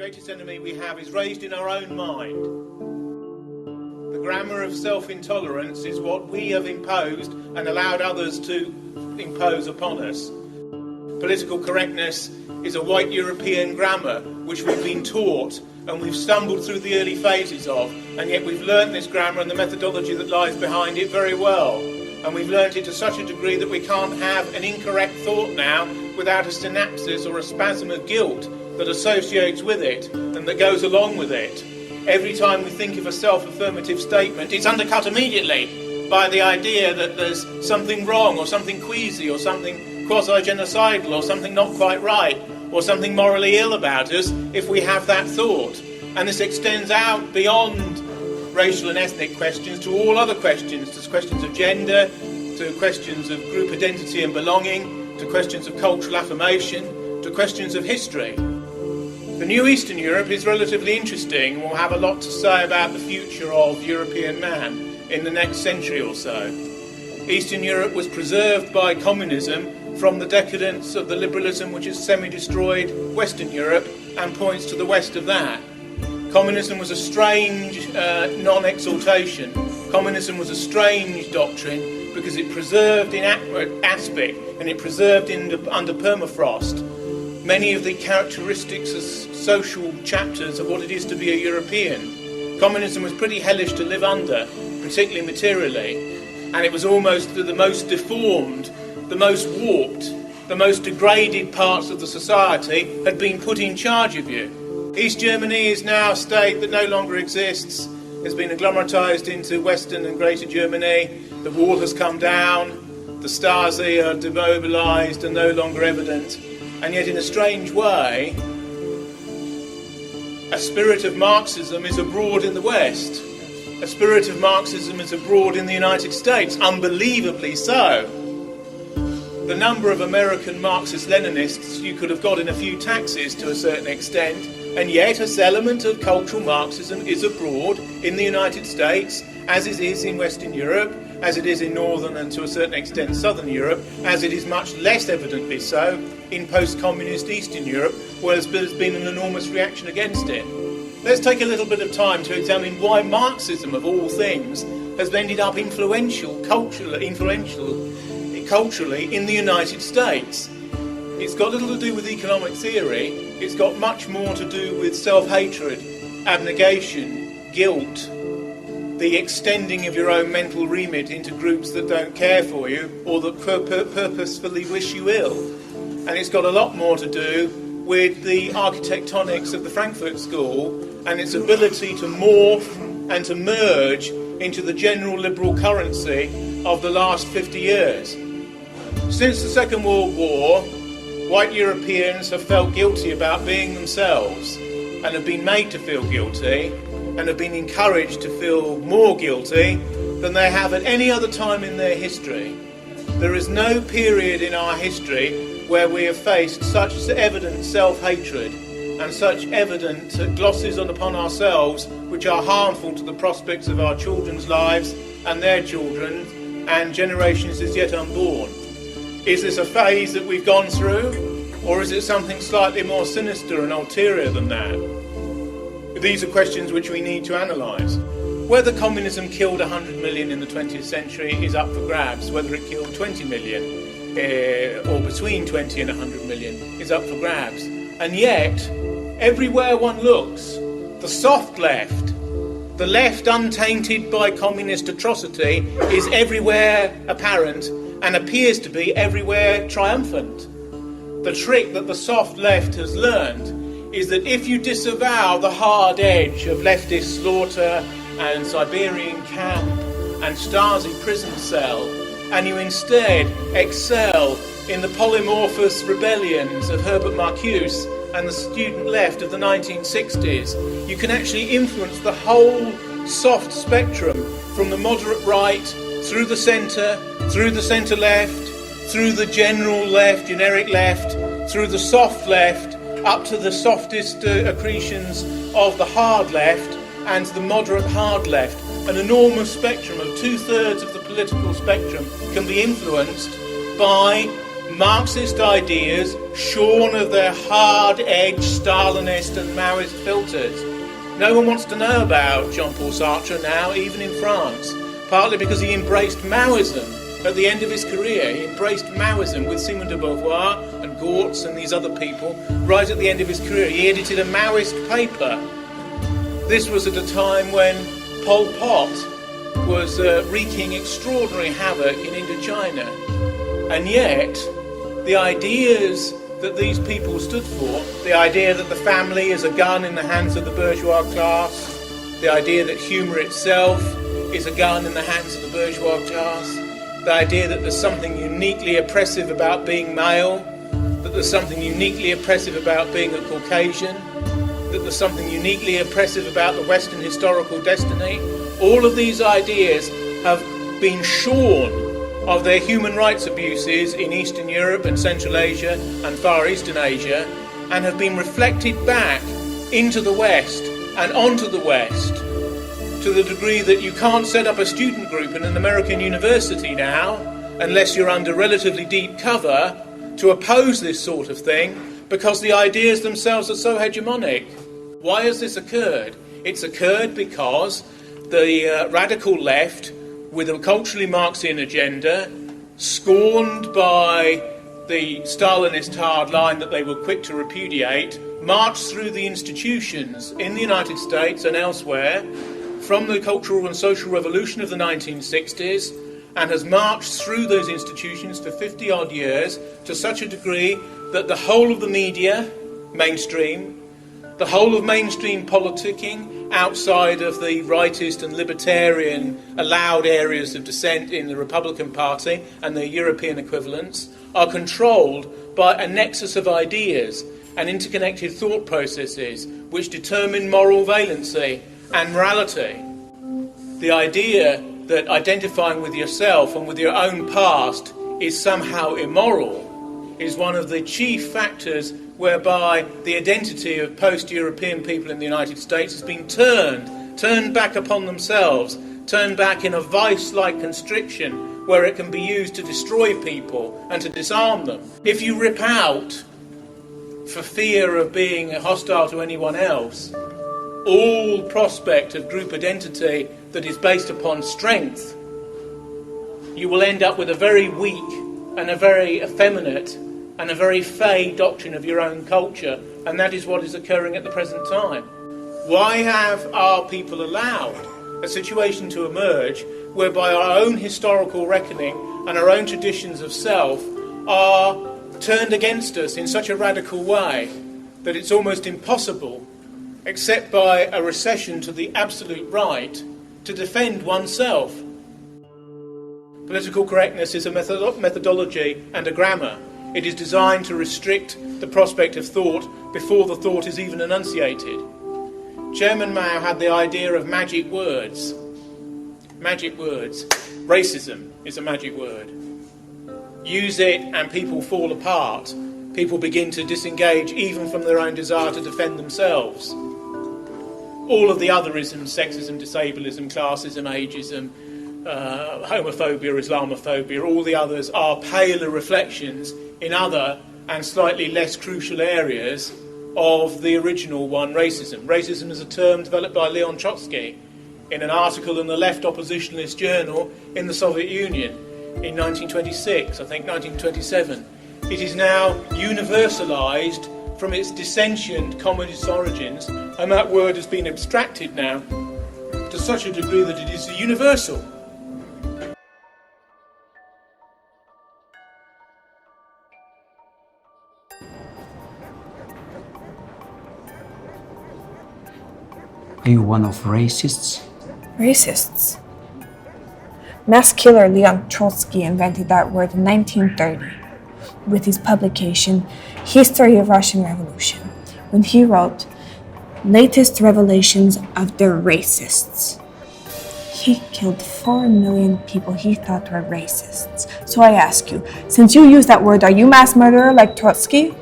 greatest enemy we have is raised in our own mind. The grammar of self-intolerance is what we have imposed and allowed others to impose upon us. Political correctness is a white European grammar which we've been taught and we've stumbled through the early phases of, and yet we've learnt this grammar and the methodology that lies behind it very well. And we've learnt it to such a degree that we can't have an incorrect thought now without a synapsis or a spasm of guilt that associates with it and that goes along with it. Every time we think of a self-affirmative statement, it's undercut immediately by the idea that there's something wrong or something queasy or something quasi-genocidal or something not quite right or something morally ill about us if we have that thought. And this extends out beyond racial and ethnic questions to all other questions, to questions of gender, to questions of group identity and belonging, to questions of cultural affirmation, to questions of history. The new Eastern Europe is relatively interesting and will have a lot to say about the future of European man in the next century or so. Eastern Europe was preserved by communism from the decadence of the liberalism which has semi-destroyed Western Europe and points to the west of that. Communism was a strange non-exaltation. Communism was a strange doctrine because it preserved in aspect and it preserved under permafrost many of the characteristics as social chapters of what it is to be a European. Communism was pretty hellish to live under, particularly materially, and it was almost the most deformed, the most warped, the most degraded parts of the society had been put in charge of you. East Germany is now a state that no longer exists, has been agglomeratized into Western and Greater Germany, the wall has come down, the Stasi are demobilized and no longer evident, and yet in a strange way, a spirit of Marxism is abroad in the West. A spirit of Marxism is abroad in the United States, unbelievably so. The number of American Marxist-Leninists you could have got in a few taxis to a certain extent, and yet an element of cultural Marxism is abroad in the United States, as it is in Western Europe, as it is in Northern and to a certain extent Southern Europe, as it is much less evidently so in post-communist Eastern Europe, where there's been an enormous reaction against it. Let's take a little bit of time to examine why Marxism, of all things, has ended up influential culturally in the United States. It's got little to do with economic theory, it's got much more to do with self-hatred, abnegation, guilt, the extending of your own mental remit into groups that don't care for you or that purposefully wish you ill. And it's got a lot more to do with the architectonics of the Frankfurt School and its ability to morph and to merge into the general liberal currency of the last 50 years. Since the Second World War, white Europeans have felt guilty about being themselves and have been made to feel guilty and have been encouraged to feel more guilty than they have at any other time in their history. There is no period in our history where we have faced such evident self-hatred and such evident glosses upon ourselves which are harmful to the prospects of our children's lives and their children and generations as yet unborn. Is this a phase that we've gone through, or is it something slightly more sinister and ulterior than that? These are questions which we need to analyse. Whether communism killed 100 million in the 20th century is up for grabs. Whether it killed 20 million or between 20 and 100 million is up for grabs. And yet, everywhere one looks, the soft left, the left untainted by communist atrocity, is everywhere apparent and appears to be everywhere triumphant. The trick that the soft left has learned is that if you disavow the hard edge of leftist slaughter and Siberian camp and Stasi prison cell, and you instead excel in the polymorphous rebellions of Herbert Marcuse and the student left of the 1960s, you can actually influence the whole soft spectrum from the moderate right through the centre left, through the general left, generic left, through the soft left, up to the softest accretions of the hard left and the moderate hard left. An enormous spectrum of 2/3 of the political spectrum can be influenced by Marxist ideas shorn of their hard-edged Stalinist and Maoist filters. No one wants to know about Jean-Paul Sartre now, even in France, partly because he embraced Maoism at the end of his career. He embraced Maoism with Simone de Beauvoir and Gortz and these other people right at the end of his career. He edited a Maoist paper. This was at a time when Pol Pot was wreaking extraordinary havoc in Indochina. And yet, the ideas that these people stood for, the idea that the family is a gun in the hands of the bourgeois class, the idea that humour itself is a gun in the hands of the bourgeois class, the idea that there's something uniquely oppressive about being male, that there's something uniquely oppressive about being a Caucasian, that there's something uniquely oppressive about the Western historical destiny. All of these ideas have been shorn of their human rights abuses in Eastern Europe and Central Asia and Far Eastern Asia, and have been reflected back into the West and onto the West, to the degree that you can't set up a student group in an American university now unless you're under relatively deep cover to oppose this sort of thing, because the ideas themselves are so hegemonic. Why has this occurred? It's occurred because the radical left, with a culturally Marxian agenda, scorned by the Stalinist hard line that they were quick to repudiate, marched through the institutions in the United States and elsewhere from the Cultural and Social Revolution of the 1960s, and has marched through those institutions for 50-odd years to such a degree that the whole of the media, mainstream, the whole of mainstream politicking, outside of the rightist and libertarian allowed areas of dissent in the Republican Party and their European equivalents, are controlled by a nexus of ideas and interconnected thought processes which determine moral valency and morality. The idea that identifying with yourself and with your own past is somehow immoral is one of the chief factors whereby the identity of post-European people in the United States has been turned back upon themselves, turned back in a vice-like constriction where it can be used to destroy people and to disarm them. If you rip out, for fear of being hostile to anyone else, all prospect of group identity that is based upon strength, you will end up with a very weak and a very effeminate and a very fey doctrine of your own culture, and that is what is occurring at the present time. Why have our people allowed a situation to emerge whereby our own historical reckoning and our own traditions of self are turned against us in such a radical way that it's almost impossible, except by a recession to the absolute right, to defend oneself? Political correctness is a methodology and a grammar. It is designed to restrict the prospect of thought before the thought is even enunciated. Chairman Mao had the idea of magic words. Magic words. Racism is a magic word. Use it and people fall apart. People begin to disengage even from their own desire to defend themselves. All of the other isms, sexism, disableism, classism, ageism, homophobia, Islamophobia, all the others are paler reflections in other and slightly less crucial areas of the original one, racism. Racism is a term developed by Leon Trotsky in an article in the Left Oppositionalist Journal in the Soviet Union in 1926, I think 1927. It is now universalised from its dissentient communist origins, and that word has been abstracted now to such a degree that it is universal. Are you one of racists? Racists? Mass killer Leon Trotsky invented that word in 1930 with his publication History of Russian Revolution, when he wrote, "Latest revelations of the racists." He killed 4 million people he thought were racists. So I ask you, since you use that word, are you mass murderer like Trotsky?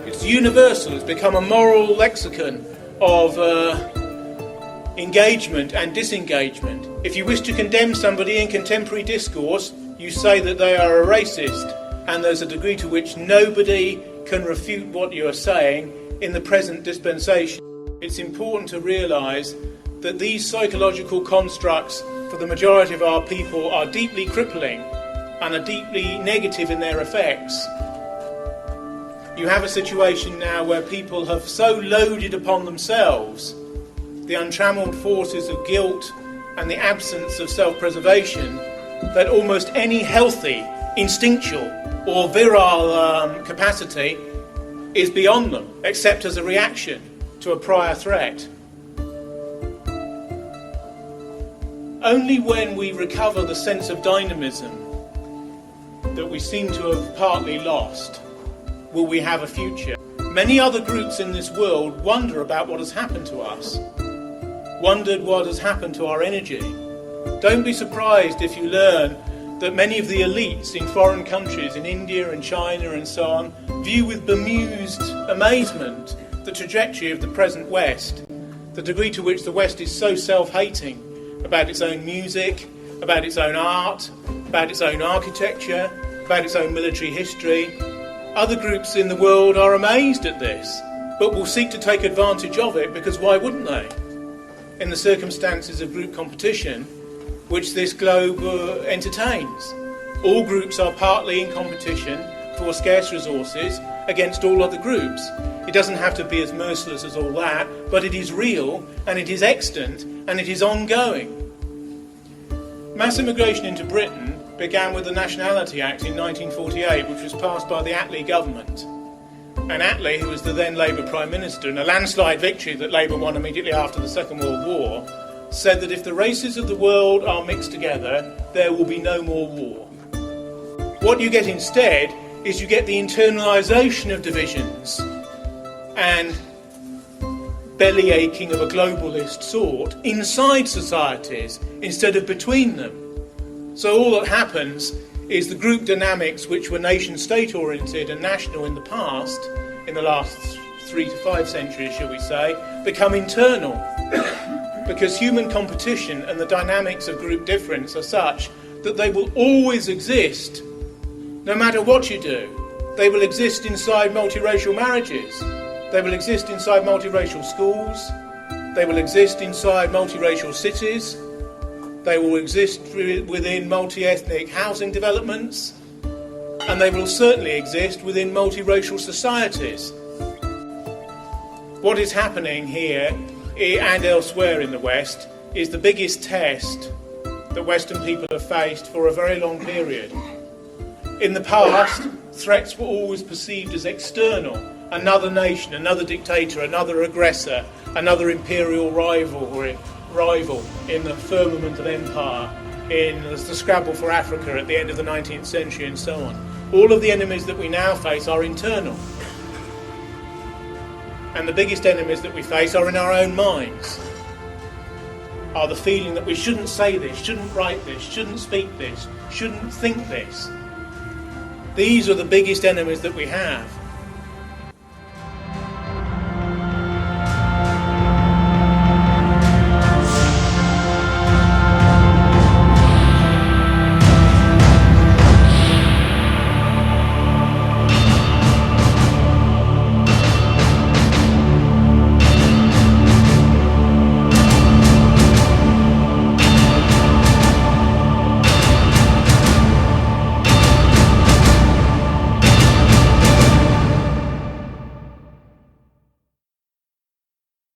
It's universal. It's become a moral lexicon of engagement and disengagement. If you wish to condemn somebody in contemporary discourse, you say that they are a racist, and there's a degree to which nobody can refute what you are saying in the present dispensation. It's important to realise that these psychological constructs for the majority of our people are deeply crippling and are deeply negative in their effects. You have a situation now where people have so loaded upon themselves the untrammelled forces of guilt and the absence of self-preservation that almost any healthy, instinctual or virile capacity is beyond them, except as a reaction to a prior threat. Only when we recover the sense of dynamism that we seem to have partly lost will we have a future. Many other groups in this world wonder about what has happened to us, wondered what has happened to our energy. Don't be surprised if you learn that many of the elites in foreign countries, in India and China and so on, view with bemused amazement the trajectory of the present West, the degree to which the West is so self-hating about its own music, about its own art, about its own architecture, about its own military history. Other groups in the world are amazed at this, but will seek to take advantage of it, because why wouldn't they? In the circumstances of group competition, which this globe entertains. All groups are partly in competition for scarce resources against all other groups. It doesn't have to be as merciless as all that, but it is real, and it is extant, and it is ongoing. Mass immigration into Britain began with the Nationality Act in 1948, which was passed by the Attlee government. And Attlee, who was the then Labour Prime Minister, in a landslide victory that Labour won immediately after the Second World War, said that if the races of the world are mixed together, there will be no more war. What you get instead is you get the internalisation of divisions and bellyaching of a globalist sort inside societies instead of between them. So all that happens is the group dynamics, which were nation-state oriented and national in the past, in the last 3 to 5 centuries, shall we say, become internal. Because human competition and the dynamics of group difference are such that they will always exist, no matter what you do. They will exist inside multiracial marriages. They will exist inside multiracial schools. They will exist inside multiracial cities. They will exist within multi-ethnic housing developments. And they will certainly exist within multiracial societies. What is happening here and elsewhere in the West is the biggest test that Western people have faced for a very long period. In the past, threats were always perceived as external. Another nation, another dictator, another aggressor, another imperial rival in the firmament of empire, in the scrabble for Africa at the end of the 19th century and so on. All of the enemies that we now face are internal. And the biggest enemies that we face are in our own minds. Are the feeling that we shouldn't say this, shouldn't write this, shouldn't speak this, shouldn't think this. These are the biggest enemies that we have.